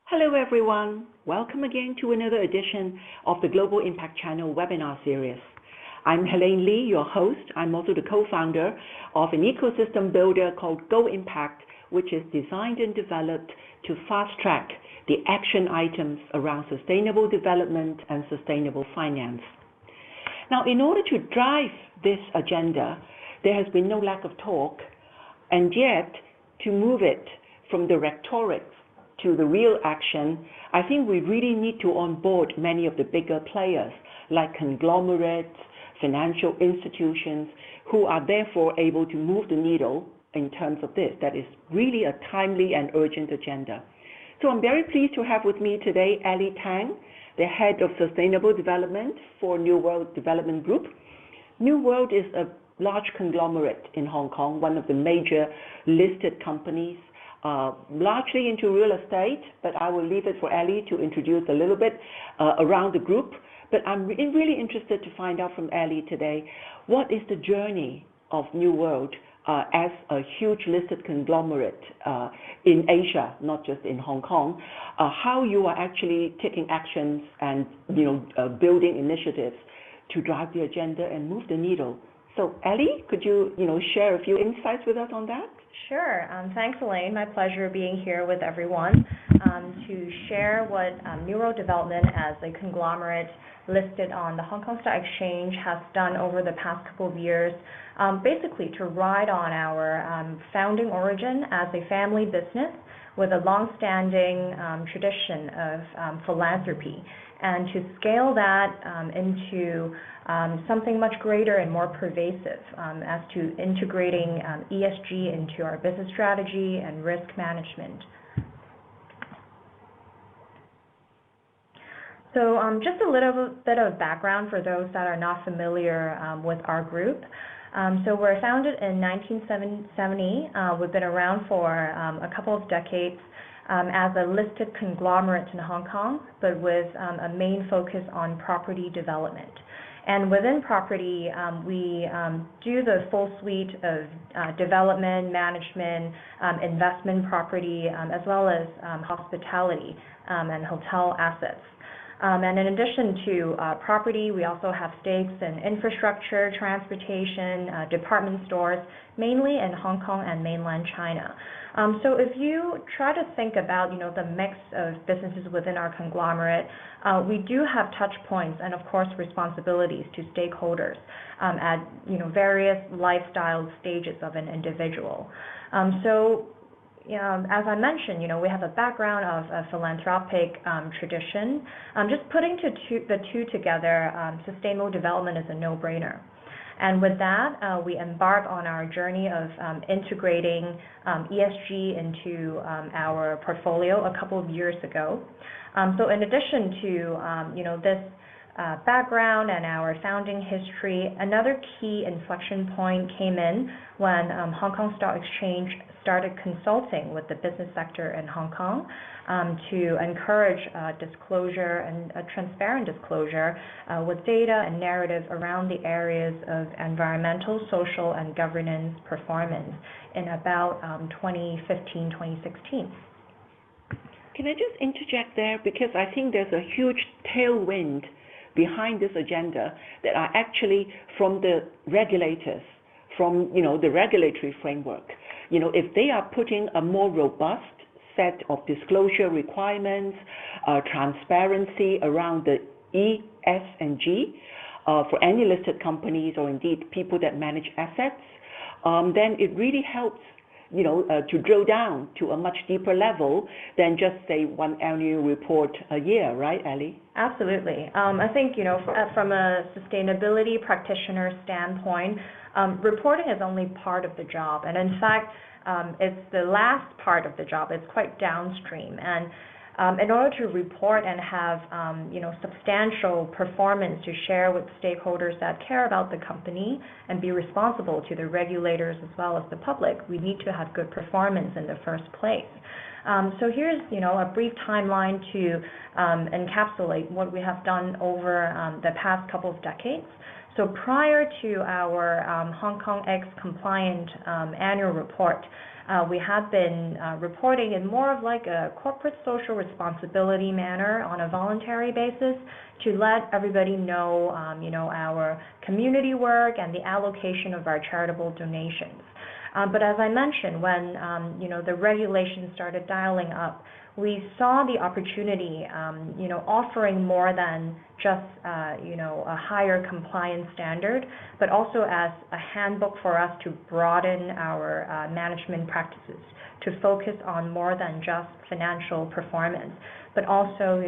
Hello everyone, welcome again to another edition of the Global Impact Channel webinar series. I'm Helene Lee, your host. I'm also the co-founder of an ecosystem builder called Go Impact, which is designed and developed to fast-track the action items around sustainable development and sustainable finance. Now, in order to drive this agenda, there has been no lack of talk, and yet to move it from the rhetoric to the real action, I think we really need to onboard many of the bigger players like conglomerates, financial institutions, who are therefore able to move the needle in terms of this. That is really a timely and urgent agenda. So I'm very pleased to have with me today Ali Tang, the Head of Sustainable Development for New World Development Group. New World is a large conglomerate in Hong Kong, one of the major listed companies, largely into real estate, but I will leave it for Ali to introduce a little bit around the group. But I'm really interested to find out from Ali today, what is the journey of New World as a huge listed conglomerate in Asia, not just in Hong Kong, how you are actually taking actions and building initiatives to drive the agenda and move the needle. So Ali, could you share a few insights with us on that? Sure. Thanks, Elaine. My pleasure being here with everyone to share what New World Development as a conglomerate listed on the Hong Kong Stock Exchange has done over the past couple of years, basically to ride on our founding origin as a family business with a long-standing tradition of philanthropy, and to scale that into something much greater and more pervasive as to integrating ESG into our business strategy and risk management. So just a little bit of background for those that are not familiar with our group. So we're founded in 1970. We've been around for a couple of decades as a listed conglomerate in Hong Kong, but with a main focus on property development. And within property, we do the full suite of development, management, investment property, as well as hospitality and hotel assets. And in addition to property, we also have stakes in infrastructure, transportation, department stores, mainly in Hong Kong and mainland China. So if you try to think about, the mix of businesses within our conglomerate, we do have touch points and, of course, responsibilities to stakeholders at, various lifestyle stages of an individual. As I mentioned, we have a background of a philanthropic tradition. Just putting the two together, sustainable development is a no-brainer. And with that, we embark on our journey of integrating ESG into our portfolio a couple of years ago. So in addition to this background and our founding history, another key inflection point came in when Hong Kong Stock Exchange started consulting with the business sector in Hong Kong to encourage disclosure and a transparent disclosure with data and narrative around the areas of environmental, social, and governance performance in about 2015, 2016. Can I just interject there? Because I think there's a huge tailwind behind this agenda that are actually from the regulators, from the regulatory framework. If they are putting a more robust set of disclosure requirements, transparency around the E, S, and G for any listed companies or indeed people that manage assets, then it really helps to drill down to a much deeper level than just say one annual report a year, right, Ali? Absolutely. I think, from a sustainability practitioner standpoint, reporting is only part of the job. And in fact, it's the last part of the job. It's quite downstream. And in order to report and have, substantial performance to share with stakeholders that care about the company and be responsible to the regulators as well as the public, we need to have good performance in the first place. So here's, a brief timeline to encapsulate what we have done over the past couple of decades. So prior to our Hong Kong X compliant annual report, we have been reporting in more of like a corporate social responsibility manner on a voluntary basis to let everybody know, our community work and the allocation of our charitable donations. But as I mentioned, when, the regulations started dialing up, we saw the opportunity, offering more than just, a higher compliance standard, but also as a handbook for us to broaden our management practices, to focus on more than just financial performance, but also,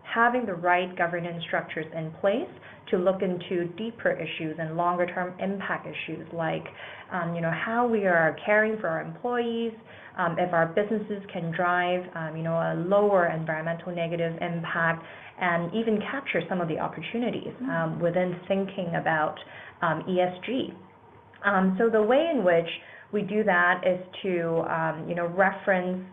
having the right governance structures in place to look into deeper issues and longer term impact issues like, how we are caring for our employees, if our businesses can drive, a lower environmental negative impact, and even capture some of the opportunities within thinking about ESG. So the way in which we do that is to, reference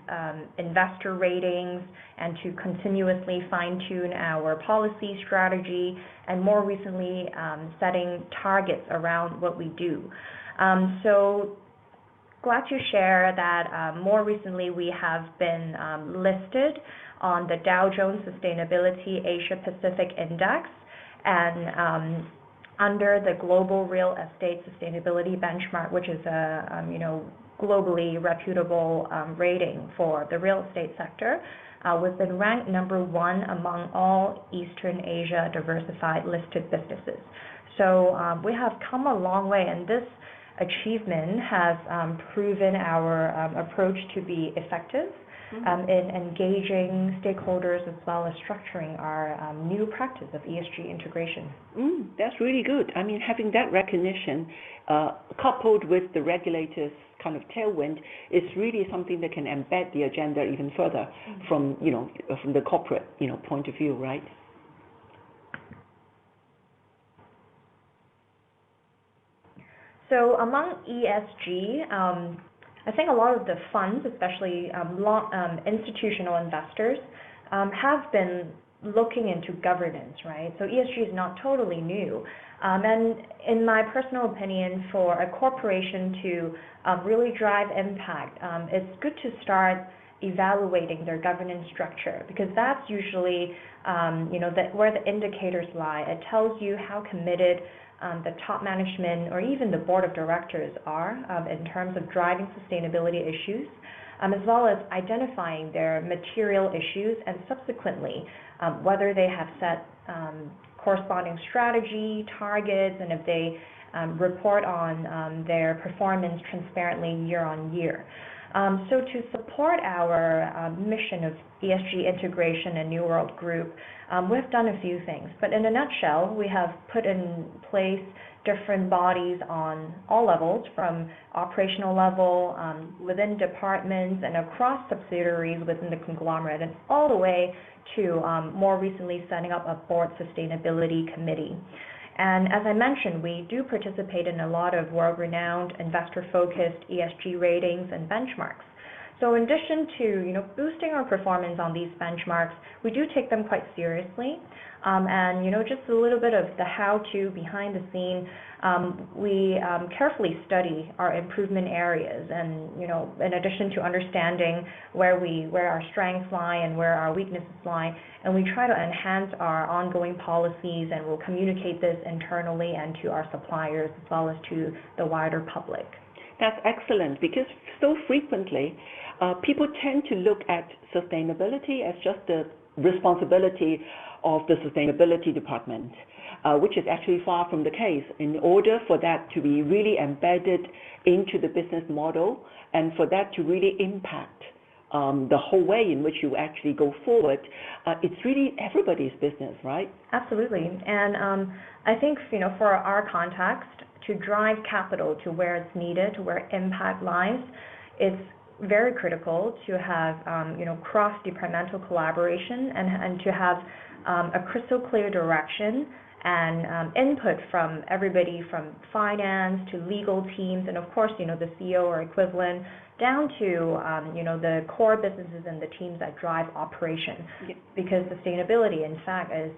investor ratings and to continuously fine-tune our policy strategy, and more recently, setting targets around what we do. So glad to share that more recently we have been listed on the Dow Jones Sustainability Asia Pacific Index, and under the Global Real Estate Sustainability Benchmark, which is a globally reputable rating for the real estate sector. We've been ranked number 1 among all Eastern Asia diversified listed businesses. So we have come a long way, and this achievement has proven our approach to be effective in engaging stakeholders as well as structuring our new practice of ESG integration. That's really good. I mean, having that recognition coupled with the regulators' kind of tailwind is really something that can embed the agenda even further from the corporate point of view, right? So among ESG, I think a lot of the funds, especially institutional investors, have been looking into governance, right? So ESG is not totally new. And in my personal opinion, for a corporation to really drive impact, it's good to start evaluating their governance structure, because that's usually where the indicators lie. It tells you how committed the top management or even the board of directors are in terms of driving sustainability issues, as well as identifying their material issues, and subsequently whether they have set corresponding strategy, targets, and if they report on their performance transparently year on year. So to support our mission of ESG integration and New World Group, we've done a few things. But in a nutshell, we have put in place different bodies on all levels, from operational level, within departments, and across subsidiaries within the conglomerate, and all the way to more recently setting up a board sustainability committee. And as I mentioned, we do participate in a lot of world-renowned, investor-focused ESG ratings and benchmarks. So in addition to boosting our performance on these benchmarks, we do take them quite seriously. And just a little bit of the how-to behind the scene, we carefully study our improvement areas, and in addition to understanding where our strengths lie and where our weaknesses lie, and we try to enhance our ongoing policies, and we'll communicate this internally and to our suppliers as well as to the wider public. That's excellent, because so frequently people tend to look at sustainability as just the responsibility of the sustainability department, which is actually far from the case. In order for that to be really embedded into the business model, and for that to really impact the whole way in which you actually go forward, it's really everybody's business, right? Absolutely. And I think, for our context, to drive capital to where it's needed, to where impact lies, it's very critical to have, cross-departmental collaboration, and to have a crystal clear direction and input from everybody from finance to legal teams and of course, the CEO or equivalent down to, the core businesses and the teams that drive operation. Yeah. Because sustainability, in fact, is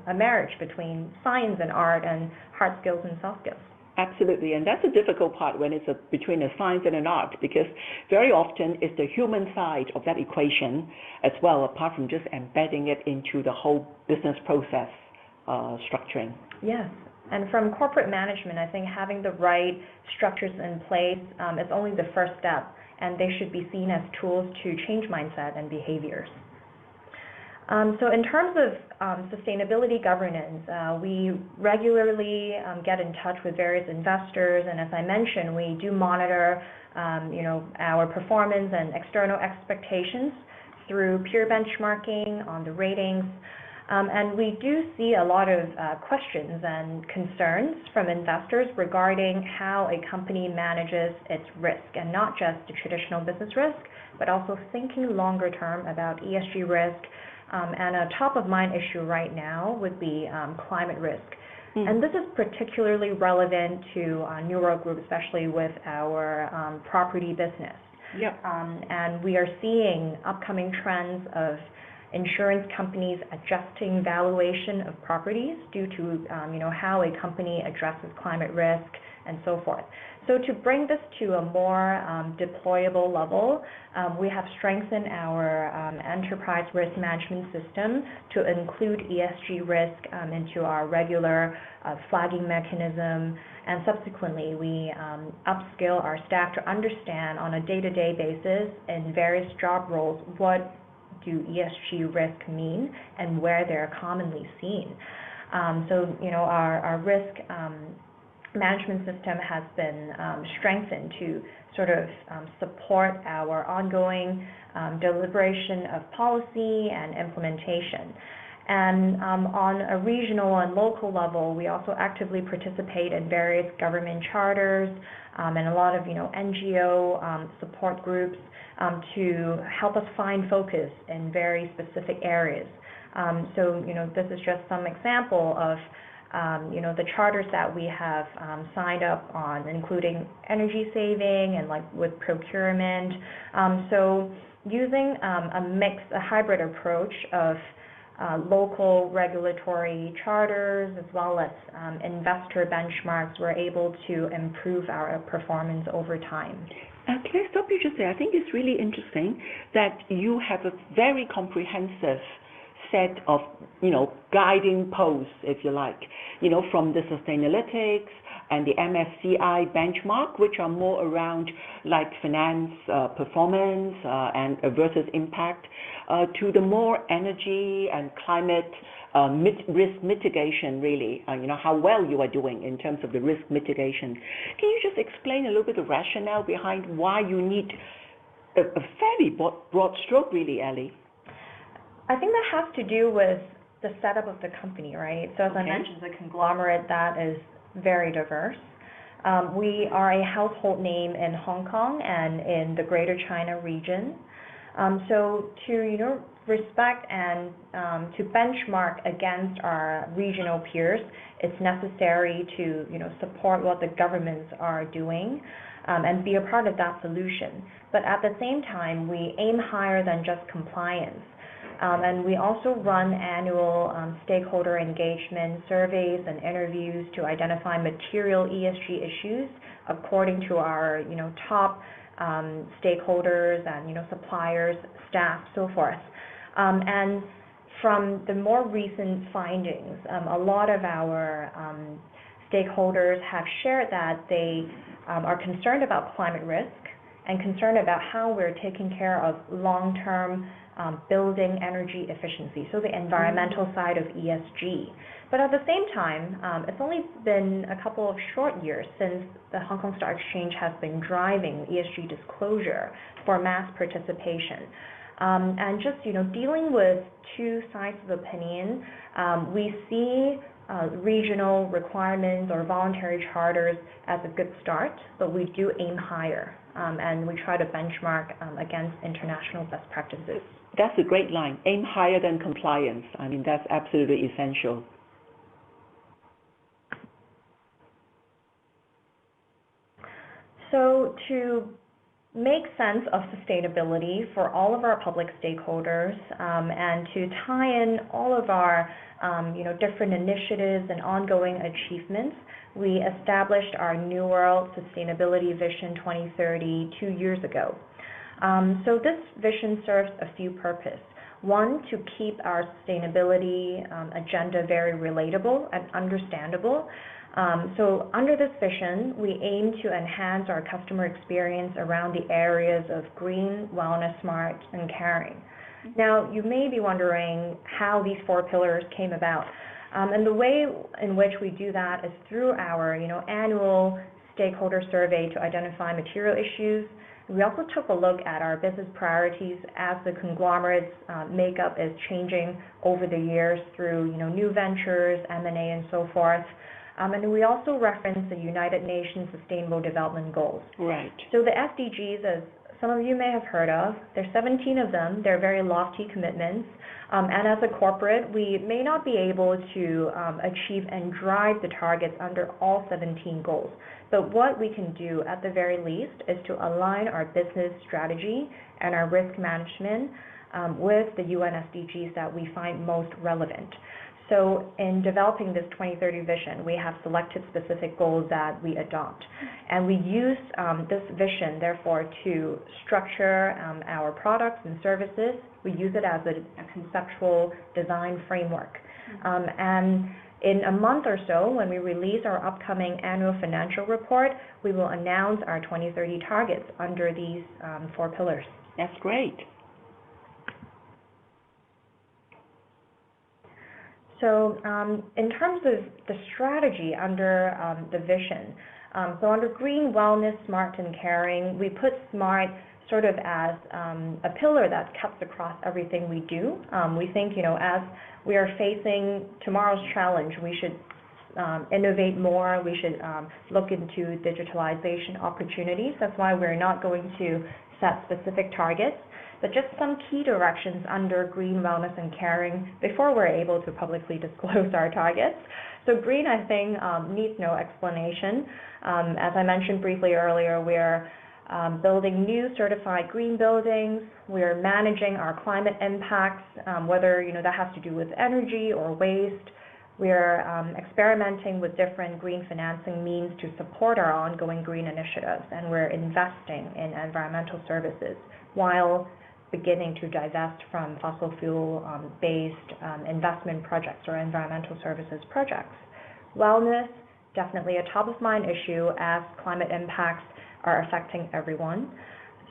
a marriage between science and art and hard skills and soft skills. Absolutely, and that's a difficult part when it's between a science and an art, because very often it's the human side of that equation as well, apart from just embedding it into the whole business process structuring. Yes, and from corporate management, I think having the right structures in place is only the first step, and they should be seen as tools to change mindset and behaviors. So in terms of sustainability governance, we regularly get in touch with various investors, and as I mentioned, we do monitor our performance and external expectations through peer benchmarking on the ratings. And we do see a lot of questions and concerns from investors regarding how a company manages its risk, and not just the traditional business risk, but also thinking longer term about ESG risk. And a top of mind issue right now would be climate risk. And this is particularly relevant to New World Group, especially with our property business. Yep. And we are seeing upcoming trends of insurance companies adjusting valuation of properties due to how a company addresses climate risk and so forth. So to bring this to a more deployable level, we have strengthened our enterprise risk management system to include ESG risk into our regular flagging mechanism, and subsequently we upskill our staff to understand on a day-to-day basis in various job roles what do ESG risk mean and where they're commonly seen. So our risk management system has been strengthened to sort of support our ongoing deliberation of policy and implementation. And on a regional and local level, we also actively participate in various government charters and a lot of NGO support groups to help us find focus in very specific areas. So this is just some example of the charters that we have signed up on, including energy saving and like with procurement. So using a hybrid approach of local regulatory charters as well as investor benchmarks, we're able to improve our performance over time. Can I stop you just there? I think it's really interesting that you have a very comprehensive set of, guiding posts, if you like, from the Sustainalytics and the MSCI benchmark, which are more around like finance performance and versus impact, to the more energy and climate risk mitigation, really, how well you are doing in terms of the risk mitigation. Can you just explain a little bit the rationale behind why you need a fairly broad stroke, really, Ellie? I think that has to do with the setup of the company, right? So as I mentioned, the conglomerate that is very diverse. We are a household name in Hong Kong and in the Greater China region. So to respect and to benchmark against our regional peers, it's necessary to support what the governments are doing and be a part of that solution. But at the same time, we aim higher than just compliance. And we also run annual stakeholder engagement surveys and interviews to identify material ESG issues according to our top stakeholders and suppliers, staff, so forth. And from the more recent findings, a lot of our stakeholders have shared that they are concerned about climate risk and concerned about how we're taking care of long-term building energy efficiency, so the environmental side of ESG. But at the same time, it's only been a couple of short years since the Hong Kong Stock Exchange has been driving ESG disclosure for mass participation. And just dealing with two sides of opinion, we see regional requirements or voluntary charters as a good start, but we do aim higher, and we try to benchmark against international best practices. That's a great line. Aim higher than compliance. I mean, that's absolutely essential. So to make sense of sustainability for all of our public stakeholders, and to tie in all of our different initiatives and ongoing achievements, we established our New World Sustainability Vision 2030 2 years ago. So this vision serves a few purposes. One, to keep our sustainability agenda very relatable and understandable. So under this vision, we aim to enhance our customer experience around the areas of green, wellness, smart, and caring. Now, you may be wondering how these 4 pillars came about. And the way in which we do that is through our annual stakeholder survey to identify material issues. We also took a look at our business priorities as the conglomerate's makeup is changing over the years through new ventures, M&A, and so forth. And we also referenced the United Nations Sustainable Development Goals. Right. So the SDGs, as some of you may have heard of, there's 17 of them. They're very lofty commitments. And as a corporate, we may not be able to achieve and drive the targets under all 17 goals. But what we can do at the very least is to align our business strategy and our risk management with the UN SDGs that we find most relevant. So in developing this 2030 vision, we have selected specific goals that we adopt. And we use this vision, therefore, to structure our products and services. We use it as a conceptual design framework. And in a month or so, when we release our upcoming annual financial report, we will announce our 2030 targets under these 4 pillars. That's great. So in terms of the strategy under the vision, so under green, wellness, smart, and caring, we put smart sort of as a pillar that cuts across everything we do. We think, as we are facing tomorrow's challenge, we should innovate more, we should look into digitalization opportunities. That's why we're not going to set specific targets, but just some key directions under green, wellness, and caring before we're able to publicly disclose our targets. So green, I think, needs no explanation. As I mentioned briefly earlier, we're building new certified green buildings. We're managing our climate impacts, whether that has to do with energy or waste. We're experimenting with different green financing means to support our ongoing green initiatives, and we're investing in environmental services while beginning to divest from fossil fuel-based investment projects or environmental services projects. Wellness, definitely a top-of-mind issue as climate impacts are affecting everyone.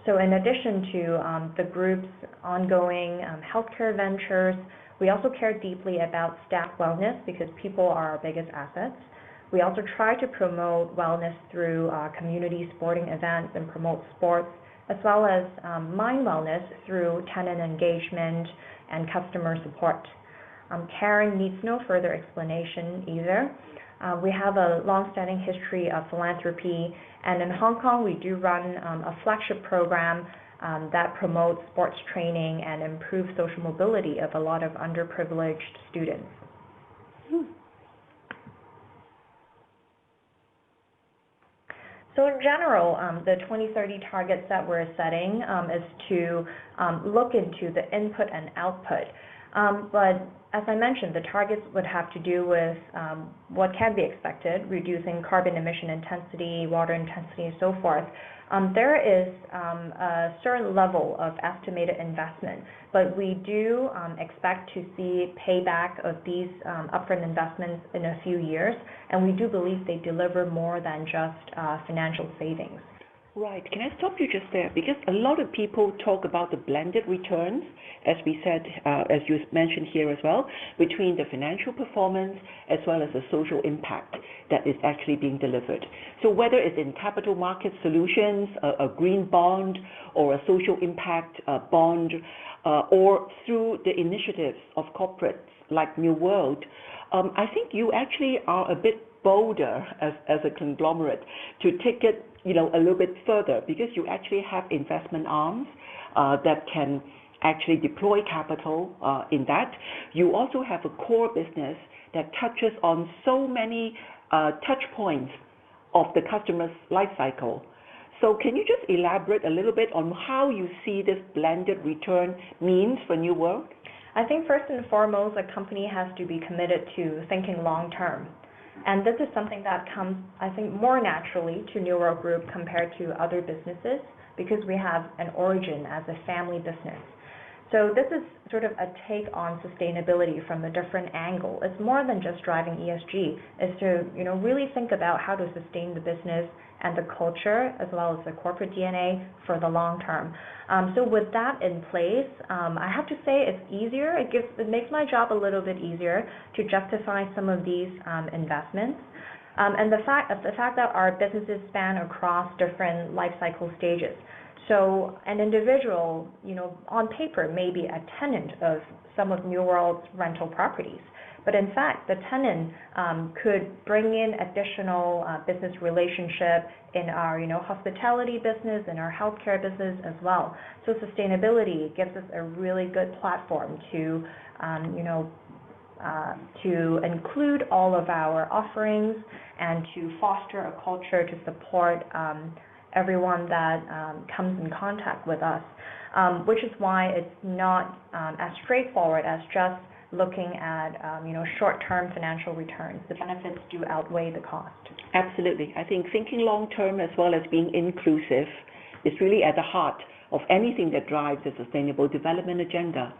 So in addition to the group's ongoing healthcare ventures, we also care deeply about staff wellness because people are our biggest assets. We also try to promote wellness through community sporting events and promote sports, as well as mind wellness through tenant engagement and customer support. Caring needs no further explanation either. We have a long-standing history of philanthropy, and in Hong Kong we do run a flagship program that promotes sports training and improves social mobility of a lot of underprivileged students. So in general, the 2030 targets that we're setting is to look into the input and output. But as I mentioned, the targets would have to do with what can be expected, reducing carbon emission intensity, water intensity, and so forth. There is a certain level of estimated investment, but we do expect to see payback of these upfront investments in a few years, and we do believe they deliver more than just financial savings. Right. Can I stop you just there? Because a lot of people talk about the blended returns, as we said, as you mentioned here as well, between the financial performance as well as the social impact that is actually being delivered. So whether it's in capital market solutions, a green bond, or a social impact bond, or through the initiatives of corporates like New World, I think you actually are a bit bolder as a conglomerate to take it, a little bit further, because you actually have investment arms that can actually deploy capital in that. You also have a core business that touches on so many touch points of the customer's life cycle. So can you just elaborate a little bit on how you see this blended return means for New World? I think first and foremost, a company has to be committed to thinking long term. And this is something that comes, I think, more naturally to New World Group compared to other businesses, because we have an origin as a family business. So this is sort of a take on sustainability from a different angle. It's more than just driving ESG. It's to really think about how to sustain the business and the culture as well as the corporate DNA for the long term. So with that in place, I have to say it's easier. It makes my job a little bit easier to justify some of these investments. And the fact that our businesses span across different life cycle stages. So an individual, on paper may be a tenant of some of New World's rental properties, but in fact, the tenant could bring in additional business relationship in our, hospitality business, in our healthcare business as well. So sustainability gives us a really good platform to, to include all of our offerings and to foster a culture to support everyone that comes in contact with us, which is why it's not as straightforward as just looking at short-term financial returns. The benefits do outweigh the cost. Absolutely. I think thinking long-term as well as being inclusive is really at the heart of anything that drives a sustainable development agenda.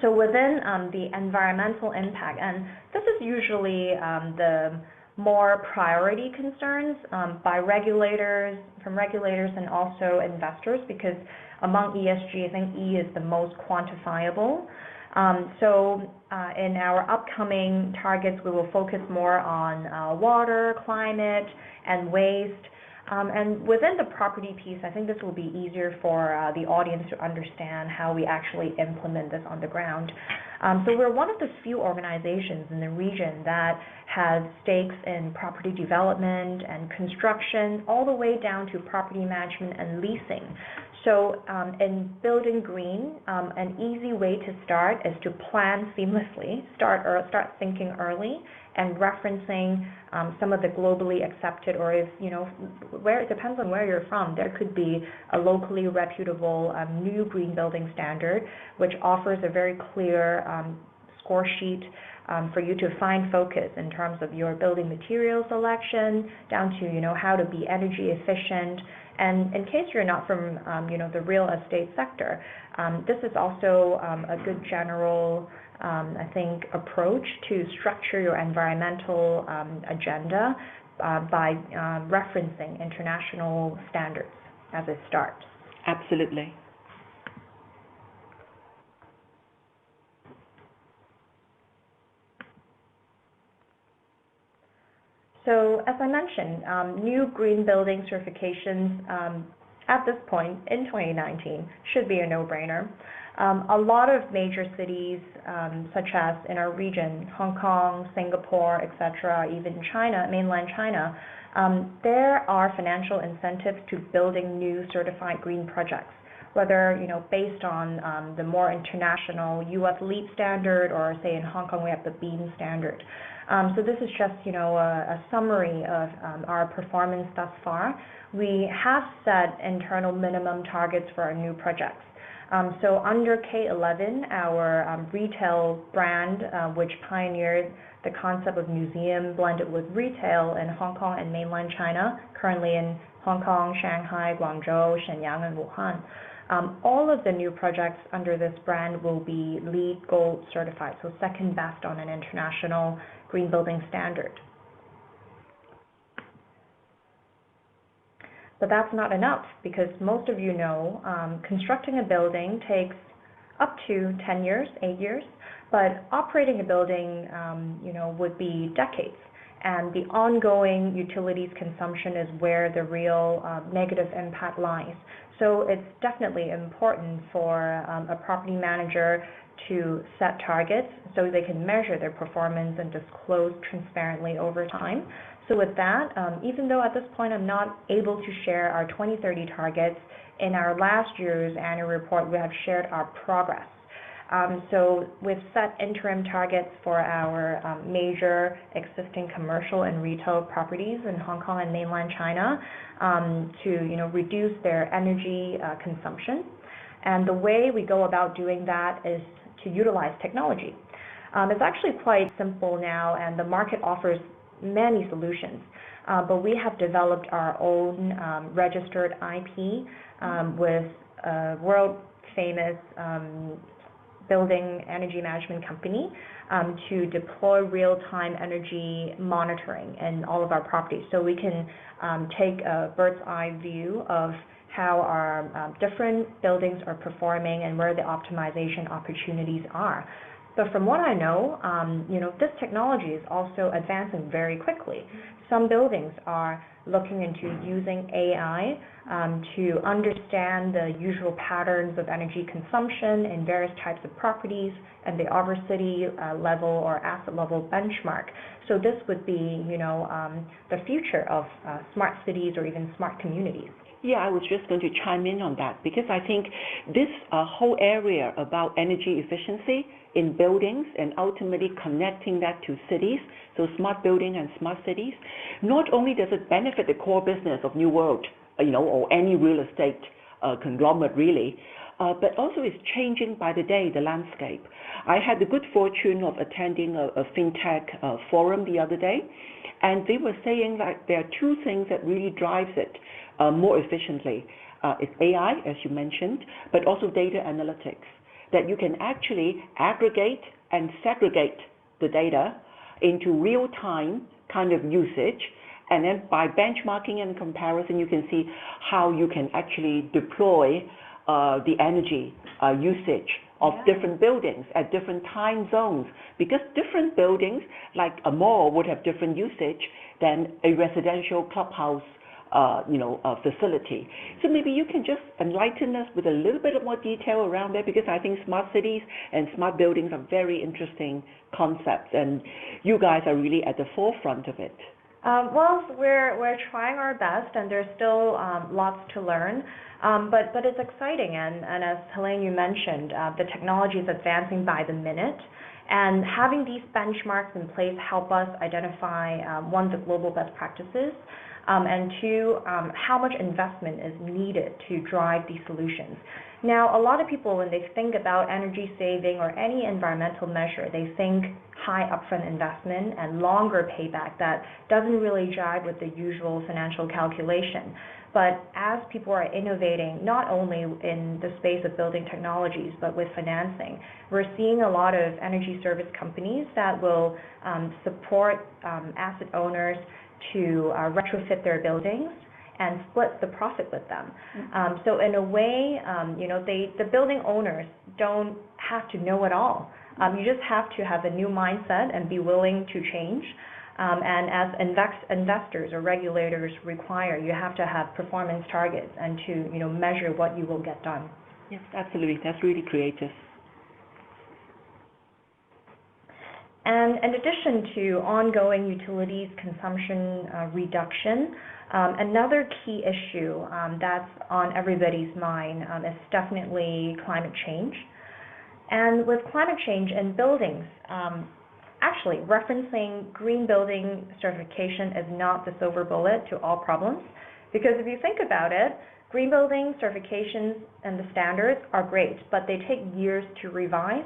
So within the environmental impact, and this is usually the more priority concerns from regulators and also investors, because among ESG, I think E is the most quantifiable. So in our upcoming targets, we will focus more on water, climate, and waste. And within the property piece, I think this will be easier for the audience to understand how we actually implement this on the ground. So we're one of the few organizations in the region that has stakes in property development and construction, all the way down to property management and leasing. So in building green, an easy way to start is to plan seamlessly, start thinking early, and referencing some of the globally accepted, or if, where it depends on where you're from, there could be a locally reputable new green building standard, which offers a very clear score sheet for you to find focus in terms of your building material selection, down to, how to be energy efficient. And in case you're not from, the real estate sector, this is also a good general I think, approach to structure your environmental agenda by referencing international standards as a start. Absolutely. So as I mentioned, new green building certifications at this point in 2019 should be a no-brainer. A lot of major cities, such as in our region, Hong Kong, Singapore, etc., even China, mainland China, there are financial incentives to building new certified green projects, whether based on the more international U.S. LEED standard, or say in Hong Kong we have the BEAM standard. So this is just a summary of our performance thus far. We have set internal minimum targets for our new projects. So under K11, our retail brand, which pioneered the concept of museum blended with retail in Hong Kong and mainland China, currently in Hong Kong, Shanghai, Guangzhou, Shenyang, and Wuhan. All of the new projects under this brand will be LEED Gold certified, so second best on an international green building standard. But that's not enough, because most of you know constructing a building takes up to 10 years, 8 years, but operating a building would be decades. And the ongoing utilities consumption is where the real negative impact lies. So it's definitely important for a property manager to set targets so they can measure their performance and disclose transparently over time. So with that, even though at this point I'm not able to share our 2030 targets, in our last year's annual report, we have shared our progress. So we've set interim targets for our major existing commercial and retail properties in Hong Kong and mainland China to reduce their energy consumption. And the way we go about doing that is to utilize technology. It's actually quite simple now, and the market offers many solutions. But we have developed our own registered IP with a world-famous building energy management company to deploy real-time energy monitoring in all of our properties. So we can take a bird's eye view of how our different buildings are performing and where the optimization opportunities are. But from what I know, this technology is also advancing very quickly. Some buildings are looking into using AI to understand the usual patterns of energy consumption in various types of properties and the over-city level or asset level benchmark. So this would be, the future of smart cities or even smart communities. Yeah, I was just going to chime in on that because I think this whole area about energy efficiency in buildings and ultimately connecting that to cities, so smart building and smart cities, not only does it benefit the core business of New World, or any real estate conglomerate really, but also it's changing by the day, the landscape. I had the good fortune of attending a fintech forum the other day, and they were saying that there are two things that really drives it more efficiently. It's AI, as you mentioned, but also data analytics, that you can actually aggregate and segregate the data into real-time kind of usage, and then by benchmarking and comparison, you can see how you can actually deploy the energy usage of different buildings at different time zones, because different buildings, like a mall, would have different usage than a residential clubhouse facility. So maybe you can just enlighten us with a little bit more detail around that, because I think smart cities and smart buildings are very interesting concepts, and you guys are really at the forefront of it. Well, we're trying our best, and there's still lots to learn. But it's exciting, and as Helene, you mentioned, the technology is advancing by the minute, and having these benchmarks in place help us identify one, the global best practices, and two, how much investment is needed to drive these solutions. Now, a lot of people, when they think about energy saving or any environmental measure, they think high upfront investment and longer payback that doesn't really jive with the usual financial calculation. But as people are innovating, not only in the space of building technologies, but with financing, we're seeing a lot of energy service companies that will support asset owners to retrofit their buildings and split the profit with them. So in a way, the building owners don't have to know it all. You just have to have a new mindset and be willing to change. And as investors or regulators require, you have to have performance targets and to measure what you will get done. Yes, absolutely. That's really creative. And in addition to ongoing utilities consumption reduction, another key issue that's on everybody's mind is definitely climate change. And with climate change in buildings, actually referencing green building certification is not the silver bullet to all problems, because if you think about it, green building certifications and the standards are great, but they take years to revise.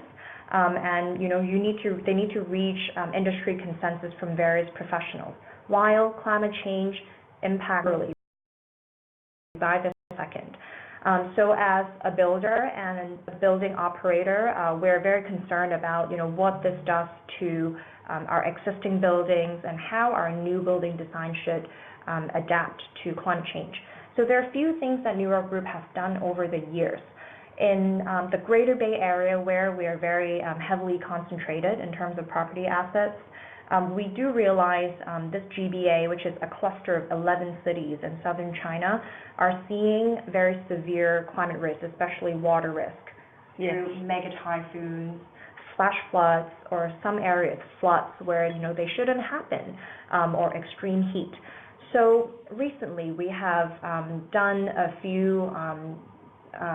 And they need to reach industry consensus from various professionals, while climate change impacts early by the second. So as a builder and a building operator, we're very concerned about what this does to our existing buildings and how our new building design should adapt to climate change. So there are a few things that New York Group has done over the years. In the Greater Bay Area, where we are very heavily concentrated in terms of property assets, we do realize this GBA, which is a cluster of 11 cities in southern China, are seeing very severe climate risk, especially water risk. through mega typhoons, flash floods, or some areas floods where they shouldn't happen, or extreme heat. So recently we have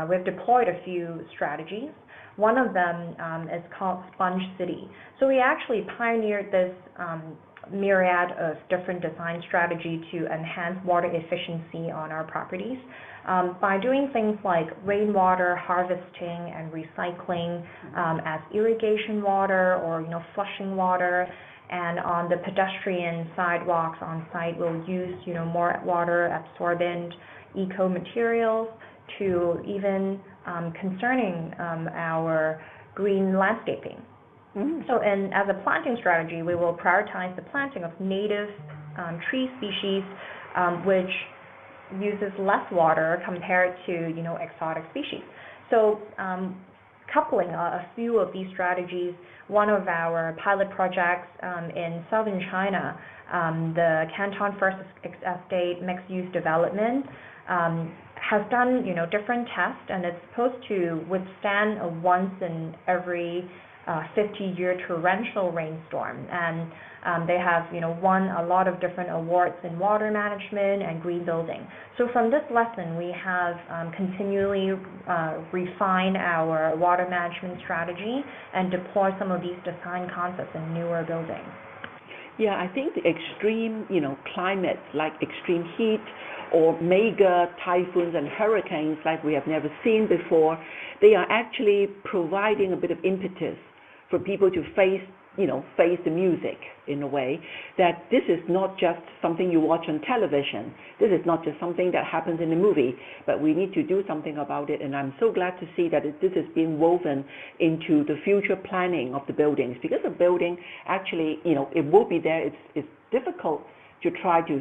we've deployed a few strategies. One of them is called Sponge City. So we actually pioneered this myriad of different design strategy to enhance water efficiency on our properties by doing things like rainwater harvesting and recycling as irrigation water or flushing water. And on the pedestrian sidewalks on site, we'll use more water absorbent eco materials, to even concerning our green landscaping. So as a planting strategy, we will prioritize the planting of native tree species, which uses less water compared to exotic species. So coupling a few of these strategies, one of our pilot projects in southern China, the Canton First Estate mixed-use development, has done different tests, and it's supposed to withstand a once in every 50-year torrential rainstorm. And they have won a lot of different awards in water management and green building. So from this lesson, we have continually refined our water management strategy and deploy some of these design concepts in newer buildings. Yeah, I think the extreme, climate like extreme heat or mega typhoons and hurricanes like we have never seen before, they are actually providing a bit of impetus for people to face the music in a way, that this is not just something you watch on television. This is not just something that happens in a movie, but we need to do something about it. And I'm so glad to see that this is being woven into the future planning of the buildings, because a building actually, it will be there. It's difficult to try to,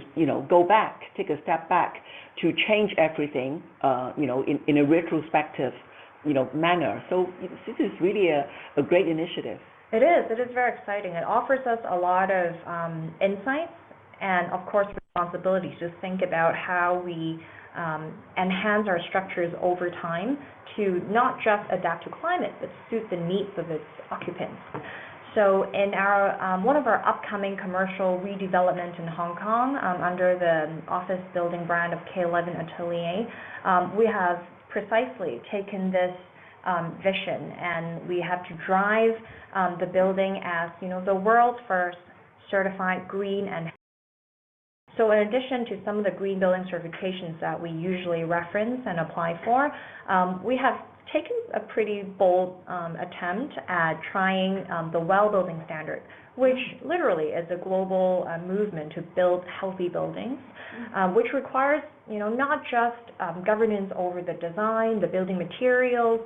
go back, take a step back to change everything, in a retrospective, manner. So this is really a great initiative. It is very exciting. It offers us a lot of insights and, of course, responsibilities to think about how we enhance our structures over time to not just adapt to climate, but suit the needs of its occupants. So in our one of our upcoming commercial redevelopment in Hong Kong, under the office building brand of K11 Atelier, we have precisely taken this vision, and we have to drive the building as the world's first certified green. And so in addition to some of the green building certifications that we usually reference and apply for, we have taken a pretty bold attempt at trying the WELL building standard, which literally is a global movement to build healthy buildings, which requires not just governance over the design, the building materials,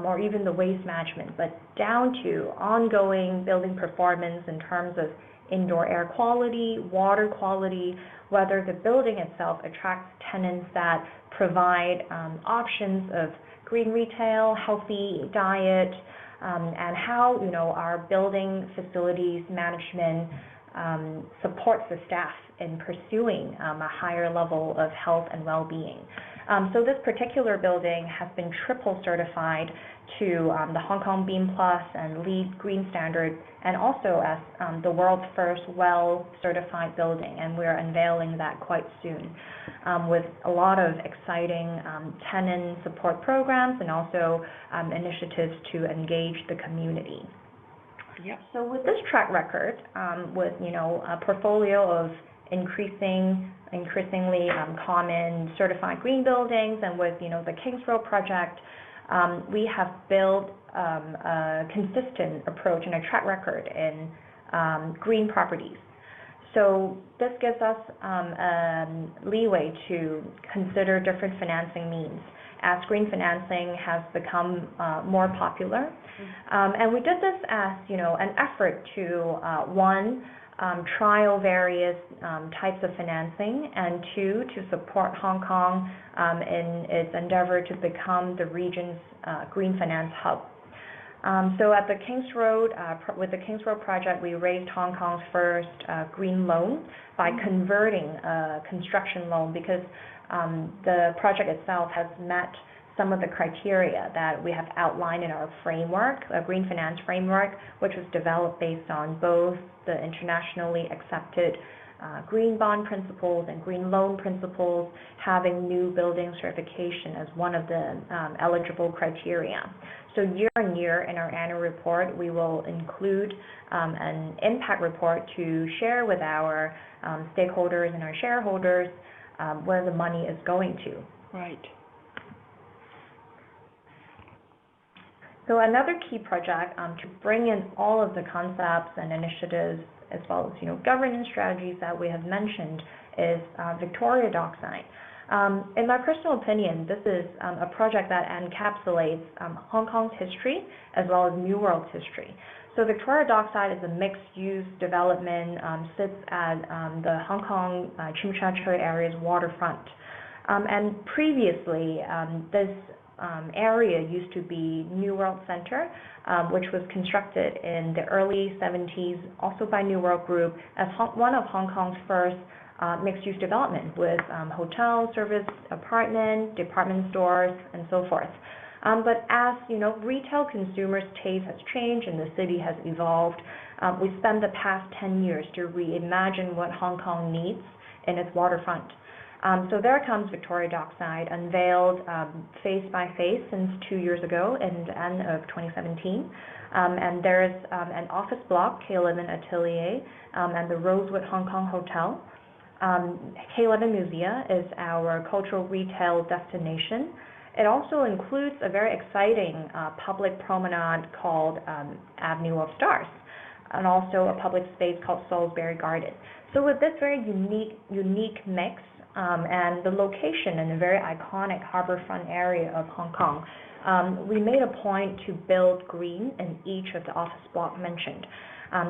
or even the waste management, but down to ongoing building performance in terms of indoor air quality, water quality, whether the building itself attracts tenants that provide options of green retail, healthy diet, and how our building facilities management supports the staff in pursuing a higher level of health and well-being. So this particular building has been triple certified to the Hong Kong BEAM Plus and LEED Green Standard, and also as the world's first WELL certified building, and we're unveiling that quite soon, with a lot of exciting tenant support programs and also initiatives to engage the community. Yep. So with this track record, with a portfolio of increasingly common certified green buildings, and with the Kings Road project, we have built a consistent approach and a track record in green properties. So this gives us leeway to consider different financing means as green financing has become more popular. And we did this as an effort to one, trial various types of financing, and two, to support Hong Kong in its endeavor to become the region's green finance hub. So at the Kings Road, with the Kings Road project, we raised Hong Kong's first green loan by converting a construction loan, because the project itself has met some of the criteria that we have outlined in our framework, a green finance framework, which was developed based on both the internationally accepted green bond principles and green loan principles, having new building certification as one of the eligible criteria. So year on year in our annual report, we will include an impact report to share with our stakeholders and our shareholders where the money is going to. Right. So another key project to bring in all of the concepts and initiatives, as well as governance strategies that we have mentioned, is Victoria Dockside. In my personal opinion, this is a project that encapsulates Hong Kong's history as well as New World's history. So Victoria Dockside is a mixed-use development, sits at the Hong Kong Tsim Sha Tsui area's waterfront. And previously, this area used to be New World Center, which was constructed in the early 70s, also by New World Group, as one of Hong Kong's first mixed-use development with hotel, service, apartment, department stores, and so forth. But as retail consumers' taste has changed and the city has evolved, we spent the past 10 years to reimagine what Hong Kong needs in its waterfront. So there comes Victoria Dockside, unveiled face by face since 2 years ago in the end of 2017. And there's an office block, K11 Atelier, and the Rosewood Hong Kong Hotel. K11 Musea is our cultural retail destination. It also includes a very exciting public promenade called Avenue of Stars, and also a public space called Salisbury Garden. So with this very unique mix, and the location in a very iconic harborfront area of Hong Kong, we made a point to build green in each of the office blocks mentioned.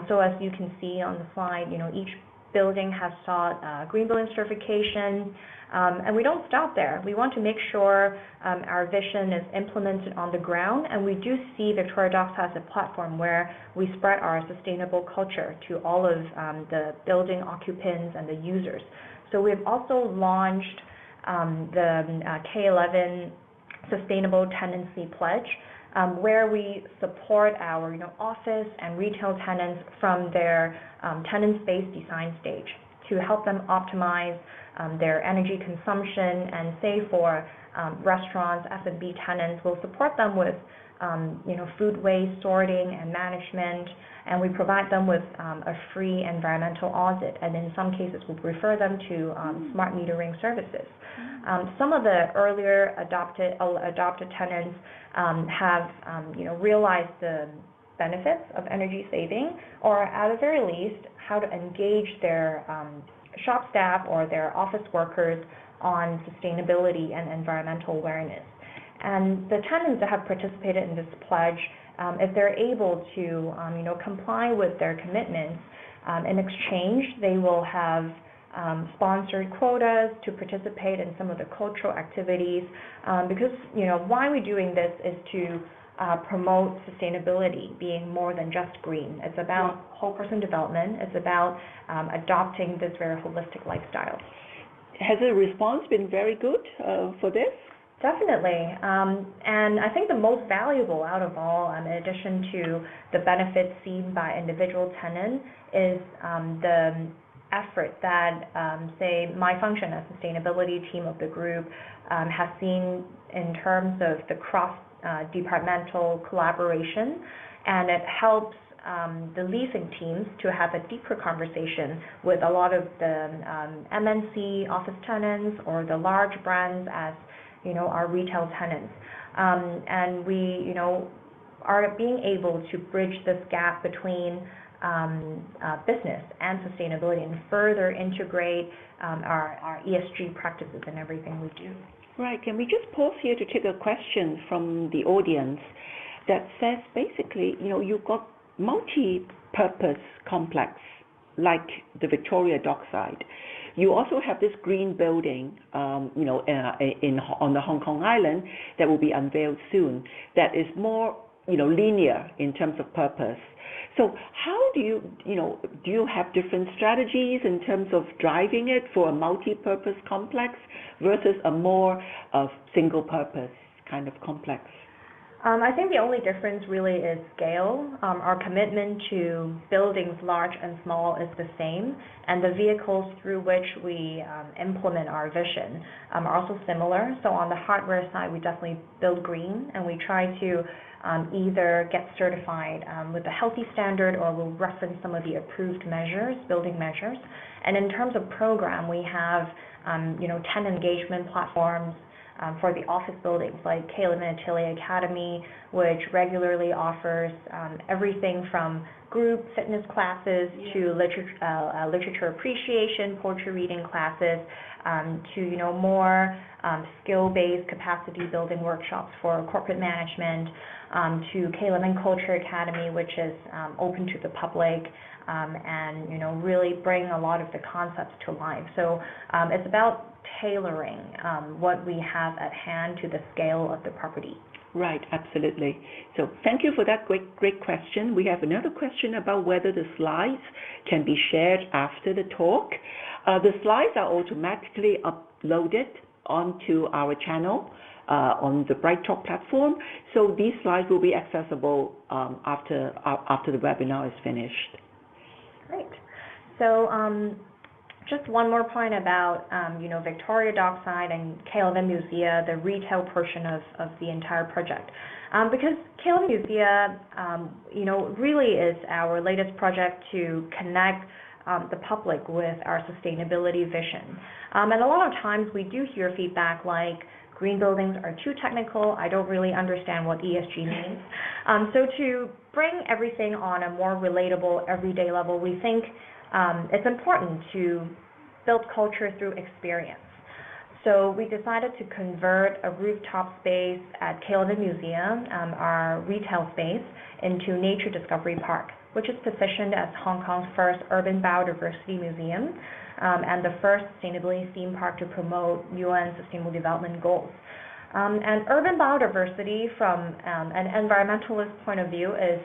So as you can see on the slide, each building has sought green building certification, and we don't stop there. We want to make sure our vision is implemented on the ground, and we do see Victoria Docks as a platform where we spread our sustainable culture to all of the building occupants and the users. So we've also launched the K11 Sustainable Tenancy Pledge, where we support our office and retail tenants from their tenant space design stage to help them optimize their energy consumption, and say for restaurants, F&B tenants, we'll support them with food waste sorting and management, and we provide them with a free environmental audit, and in some cases we'll refer them to smart metering services. Some of the earlier adopted tenants have realized the benefits of energy saving, or at the very least how to engage their shop staff or their office workers on sustainability and environmental awareness. And the tenants that have participated in this pledge, if they're able to comply with their commitments, in exchange they will have sponsored quotas to participate in some of the cultural activities, because why we're doing this is to promote sustainability being more than just green. It's about whole person development. It's about adopting this very holistic lifestyle. Has the response been very good for this? Definitely, and I think the most valuable out of all, in addition to the benefits seen by individual tenants, is the effort that, say, my function as sustainability team of the group has seen in terms of the cross-departmental collaboration, and it helps the leasing teams to have a deeper conversation with a lot of the MNC office tenants or the large brands as our retail tenants, and we are being able to bridge this gap between business and sustainability, and further integrate our ESG practices in everything we do. Right. Can we just pause here to take a question from the audience that says basically, you've got multi-purpose complex like the Victoria Dockside. You also have this green building, on the Hong Kong Island that will be unveiled soon. That is more, linear in terms of purpose. So how do you have different strategies in terms of driving it for a multi-purpose complex versus a more single-purpose kind of complex? I think the only difference really is scale. Our commitment to buildings large and small is the same, and the vehicles through which we implement our vision are also similar. So on the hardware side, we definitely build green, and we try to either get certified with the healthy standard, or we'll reference some of the approved measures, building measures. And in terms of program, we have 10 engagement platforms for the office buildings, like Caleb and Atelier Academy, which regularly offers everything from group fitness classes to literature appreciation, poetry reading classes, to more skill-based capacity building workshops for corporate management, to Caleb and Culture Academy, which is open to the public, and really bring a lot of the concepts to life. So it's about tailoring what we have at hand to the scale of the property. Right, absolutely. So thank you for that great question. We have another question about whether the slides can be shared after the talk. The slides are automatically uploaded onto our channel on the BrightTalk platform. So these slides will be accessible after the webinar is finished. Great. So just one more point about Victoria Dockside and KLM Musea, the retail portion of the entire project. Because KLM Musea, really is our latest project to connect the public with our sustainability vision. And a lot of times we do hear feedback like, green buildings are too technical, I don't really understand what ESG means. So to bring everything on a more relatable, everyday level, we think it's important to build culture through experience. So we decided to convert a rooftop space at KLM Museum, our retail space, into Nature Discovery Park, which is positioned as Hong Kong's first urban biodiversity museum, and the first sustainability theme park to promote UN Sustainable Development Goals. And urban biodiversity from an environmentalist point of view is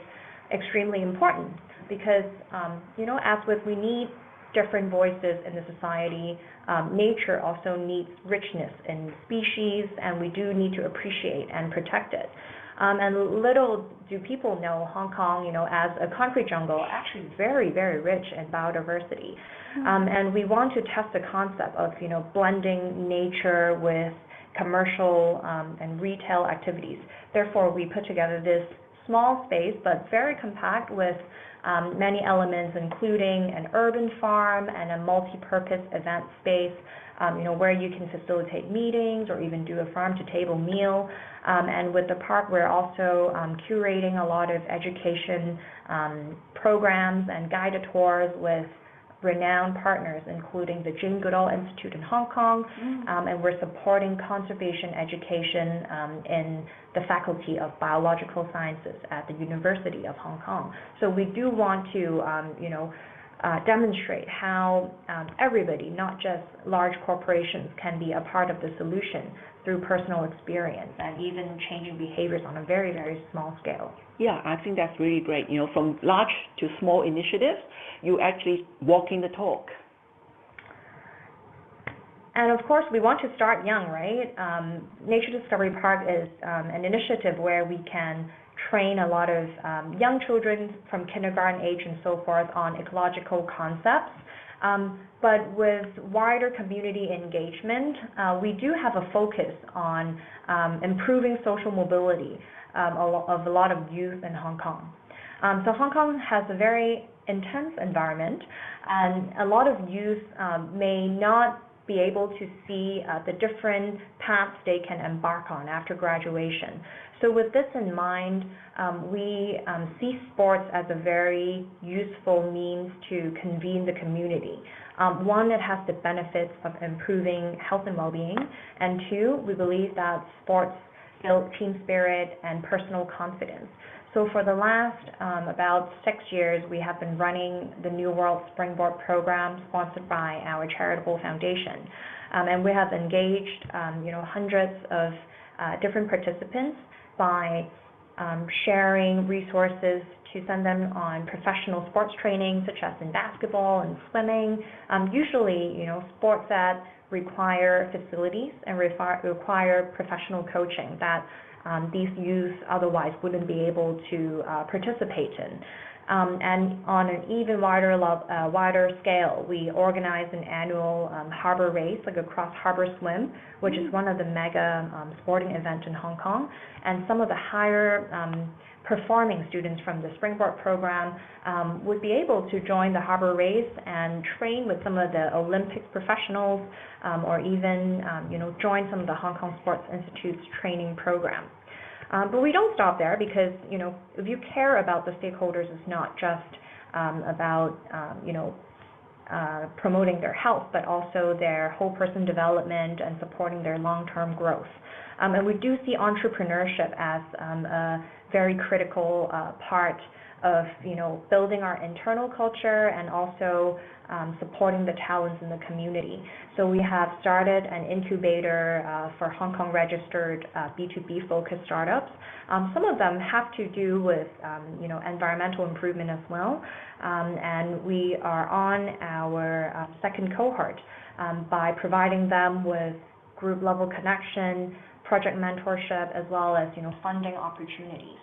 extremely important because, as with we need different voices in the society, nature also needs richness in species, and we do need to appreciate and protect it. And little do people know Hong Kong, as a concrete jungle, actually very, very rich in biodiversity. And we want to test the concept of, blending nature with commercial and retail activities. Therefore, we put together this small space, but very compact, with many elements, including an urban farm and a multi-purpose event space, where you can facilitate meetings or even do a farm-to-table meal. And with the park, we're also curating a lot of education programs and guided tours with renowned partners, including the Jane Goodall Institute in Hong Kong, and we're supporting conservation education in the Faculty of Biological Sciences at the University of Hong Kong. So we do want to, demonstrate how everybody, not just large corporations, can be a part of the solution through personal experience and even changing behaviors on a very, very small scale. Yeah, I think that's really great. From large to small initiatives, you actually walking the talk. And of course, we want to start young, right? Nature Discovery Park is an initiative where we can train a lot of young children from kindergarten age and so forth on ecological concepts. But with wider community engagement, we do have a focus on improving social mobility of a lot of youth in Hong Kong. So Hong Kong has a very intense environment, and a lot of youth may not be able to see the different paths they can embark on after graduation. So with this in mind, we see sports as a very useful means to convene the community. One, it has the benefits of improving health and well-being, and two, we believe that sports build team spirit and personal confidence. So for the last about 6 years, we have been running the New World Springboard program sponsored by our charitable foundation. And we have engaged hundreds of different participants by sharing resources to send them on professional sports training, such as in basketball and swimming. Usually, sports that require facilities and require professional coaching that these youth otherwise wouldn't be able to participate in. And on an even wider scale, we organize an annual harbor race, like a cross harbor swim, which is one of the mega sporting events in Hong Kong. And some of the higher performing students from the Springboard program would be able to join the harbor race and train with some of the Olympic professionals, or even join some of the Hong Kong Sports Institute's training program. But we don't stop there, because if you care about the stakeholders, it's not just about promoting their health, but also their whole person development and supporting their long-term growth. And we do see entrepreneurship as a very critical part of building our internal culture and also supporting the talents in the community. So we have started an incubator for Hong Kong registered B2B focused startups. Some of them have to do with environmental improvement as well, and we are on our second cohort by providing them with group level connection, project mentorship, as well as funding opportunities.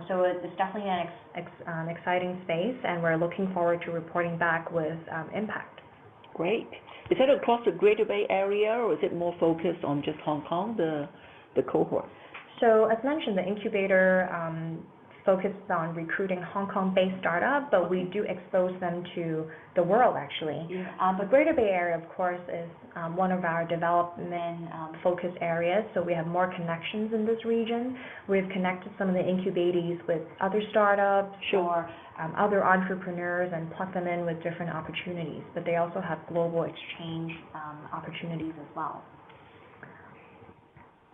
So it's definitely an exciting space, and we're looking forward to reporting back with impact. Great. Is that across the Greater Bay Area, or is it more focused on just Hong Kong, the cohort? So as mentioned, the incubator focuses on recruiting Hong Kong-based startups, but we do expose them to the world, actually. Yeah. But Greater Bay Area, of course, is one of our development focus areas, so we have more connections in this region. We've connected some of the incubatees with other startups. Sure. Or other entrepreneurs, and plug them in with different opportunities, but they also have global exchange opportunities as well.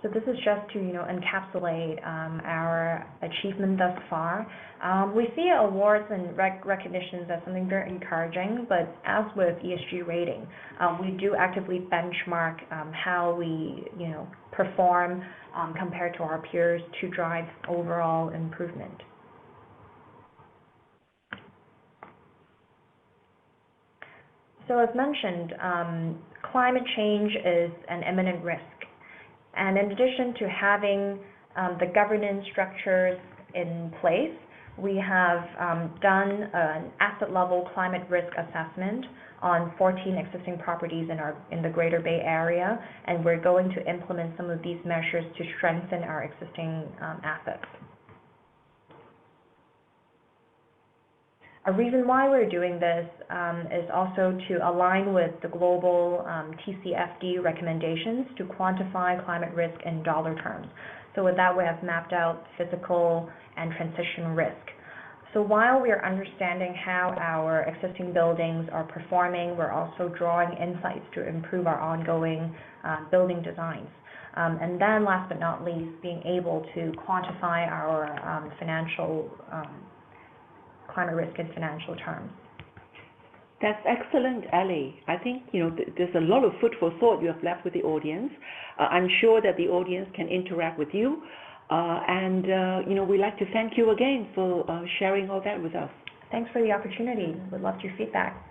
So this is just to encapsulate our achievement thus far. We see awards and recognitions as something very encouraging, but as with ESG rating, we do actively benchmark how we perform compared to our peers to drive overall improvement. So as mentioned, climate change is an imminent risk. And in addition to having the governance structures in place, we have done an asset-level climate risk assessment on 14 existing properties in the Greater Bay Area, and we're going to implement some of these measures to strengthen our existing assets. A reason why we're doing this is also to align with the global TCFD recommendations to quantify climate risk in dollar terms. So with that, we have mapped out physical and transition risk. So while we are understanding how our existing buildings are performing, we're also drawing insights to improve our ongoing building designs. And then last but not least, being able to quantify our financial climate risk in financial terms. That's excellent, Ellie. I think there's a lot of food for thought you have left with the audience. I'm sure that the audience can interact with you, and we'd like to thank you again for sharing all that with us. Thanks for the opportunity. We'd love your feedback.